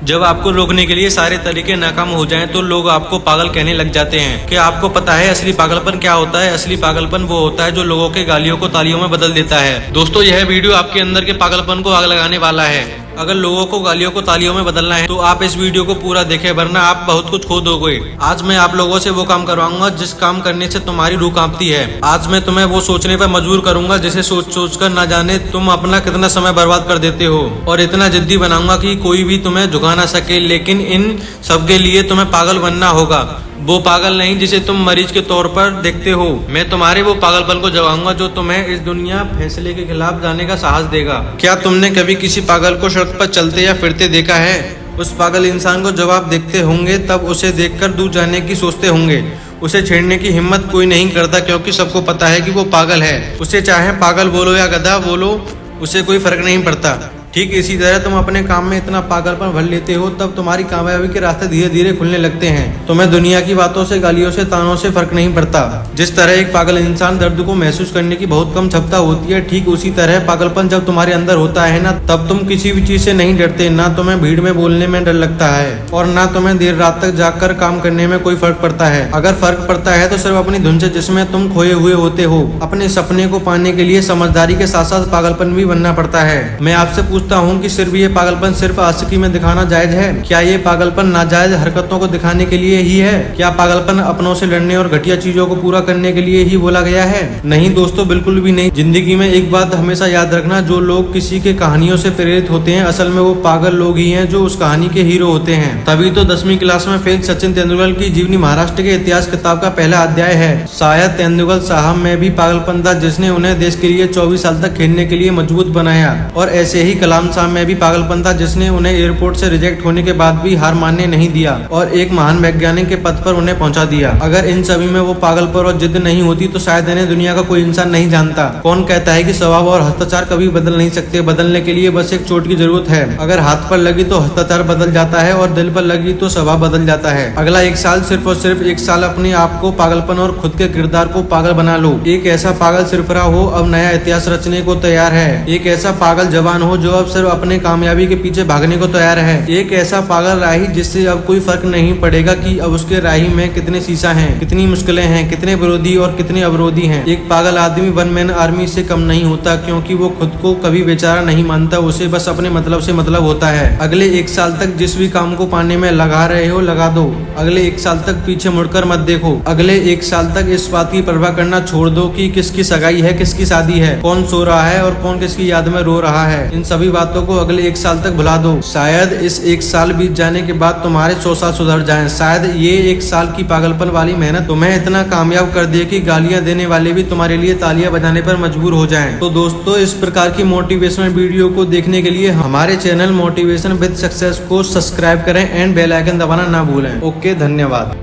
जब आपको रोकने के लिए सारे तरीके नाकाम हो जाएं तो लोग आपको पागल कहने लग जाते हैं। क्या आपको पता है असली पागलपन क्या होता है? असली पागलपन वो होता है जो लोगों के गालियों को तालियों में बदल देता है। दोस्तों, यह वीडियो आपके अंदर के पागलपन को आग लगाने वाला है। अगर लोगों को गालियों को तालियों में बदलना है तो आप इस वीडियो को पूरा देखें, वरना आप बहुत कुछ खो दोगे। आज मैं आप लोगों से वो काम करवाऊंगा जिस काम करने से तुम्हारी रूह कांपती है। आज मैं तुम्हें वो सोचने पर मजबूर करूंगा जिसे सोच सोच कर न जाने तुम अपना कितना समय बर्बाद कर देते हो, और इतना जिद्दी बनाऊंगा कि कोई भी तुम्हें झुका ना सके। लेकिन इन सबके लिए तुम्हें पागल बनना होगा, वो पागल नहीं जिसे तुम मरीज के तौर पर देखते हो। मैं तुम्हारे वो पागलपन को जगाऊंगा जो तुम्हें इस दुनिया फैसले के खिलाफ जाने का साहस देगा। क्या तुमने कभी किसी पागल को सड़क पर चलते या फिरते देखा है? उस पागल इंसान को जब आप देखते होंगे तब उसे देखकर दूर जाने की सोचते होंगे। उसे छेड़ने की हिम्मत कोई नहीं करता क्योंकि सबको पता है कि वो पागल है। उसे चाहे पागल बोलो या गधा बोलो, उसे कोई फर्क नहीं पड़ता। ठीक इसी तरह तुम अपने काम में इतना पागलपन भर लेते हो तब तुम्हारी कामयाबी के रास्ते धीरे धीरे खुलने लगते हैं। तुम्हें दुनिया की बातों से, गालियों से, तानों से फर्क नहीं पड़ता। जिस तरह एक पागल इंसान दर्द को महसूस करने की बहुत कम क्षमता होती है, ठीक उसी तरह पागलपन जब तुम्हारे अंदर होता है ना, तब तुम किसी भी चीज से नहीं डरते। ना तुम्हें भीड़ में बोलने में डर लगता है और ना तुम्हें देर रात तक जागकर काम करने में कोई फर्क पड़ता है। अगर फर्क पड़ता है तो सिर्फ अपनी धुन से जिसमें तुम खोए हुए होते हो। अपने सपने को पाने के लिए समझदारी के साथ साथ पागलपन भी बनना पड़ता है। मैं आपसे पूछता हूँ कि सिर्फ ये पागलपन सिर्फ आशिकी में दिखाना जायज है? क्या ये पागलपन नाजायज हरकतों को दिखाने के लिए ही है? क्या पागलपन अपनों से लड़ने और घटिया चीजों को पूरा करने के लिए ही बोला गया है? नहीं दोस्तों, बिल्कुल भी नहीं। जिंदगी में एक बात हमेशा याद रखना, जो लोग किसी के कहानियों से प्रेरित होते हैं असल में वो पागल लोग ही हैं जो उस कहानी के हीरो होते हैं। तभी तो 10वीं क्लास में फेल सचिन तेंदुलकर की जीवनी महाराष्ट्र के इतिहास किताब का पहला अध्याय है। शायद तेंदुलकर साहब में भी पागलपन था जिसने उन्हें देश के लिए 24 साल तक खेलने के लिए मजबूत बनाया, और ऐसे ही कलाम साहब में भी पागलपन था जिसने उन्हें एयरपोर्ट से रिजेक्ट होने के बाद भी हार मानने नहीं दिया और एक महान वैज्ञानिक के पद पर उन्हें पहुंचा दिया। अगर इन सभी में वो पागलपन और जिद नहीं होती तो शायद इन्हें दुनिया का कोई इंसान नहीं जानता। कौन कहता है कि स्वभाव और हस्ताचार कभी बदल नहीं सकते? बदलने के लिए बस एक चोट की जरूरत है। अगर हाथ पर लगी तो हस्ताचार बदल जाता है और दिल पर लगी तो स्वभाव बदल जाता है। अगला एक साल सिर्फ और सिर्फ एक साल अपने आप को पागलपन और खुद के किरदार को पागल बना लो। एक ऐसा पागल सिरफरा हो अब नया इतिहास रचने को तैयार है। एक ऐसा पागल जवान हो जो अब सिर्फ अपने कामयाबी के पीछे भागने को तैयार है। एक ऐसा पागल राही जिससे अब कोई फर्क नहीं पड़ेगा कि अब उसके राही में कितने शीशा हैं, कितनी मुश्किलें हैं, कितने विरोधी और कितने अवरोधी हैं। एक पागल आदमी वन मैन आर्मी से कम नहीं होता क्योंकि वो खुद को कभी बेचारा नहीं मानता, उसे बस अपने मतलब से मतलब होता है। अगले एक साल तक जिस भी काम को पाने में लगा रहे हो लगा दो। अगले एक साल तक पीछे मुड़कर मत देखो। अगले एक साल तक इस बात की परवाह करना छोड़ दो कि किसकी सगाई है, किसकी शादी है, कौन सो रहा है और कौन किसकी याद में रो रहा है। इन सभी बातों को अगले एक साल तक भुला दो। शायद इस एक साल बीत जाने के बाद तुम्हारे 100 साल सुधर जाएं। शायद ये एक साल की पागलपन वाली मेहनत तुम्हें इतना कामयाब कर दे कि गालियां देने वाले भी तुम्हारे लिए तालियां बजाने पर मजबूर हो जाएं। तो दोस्तों, इस प्रकार की मोटिवेशनल वीडियो को देखने के लिए हमारे चैनल मोटिवेशन विद सक्सेस को सब्सक्राइब करें एंड बेल आइकन दबाना ना भूलें। ओके, धन्यवाद।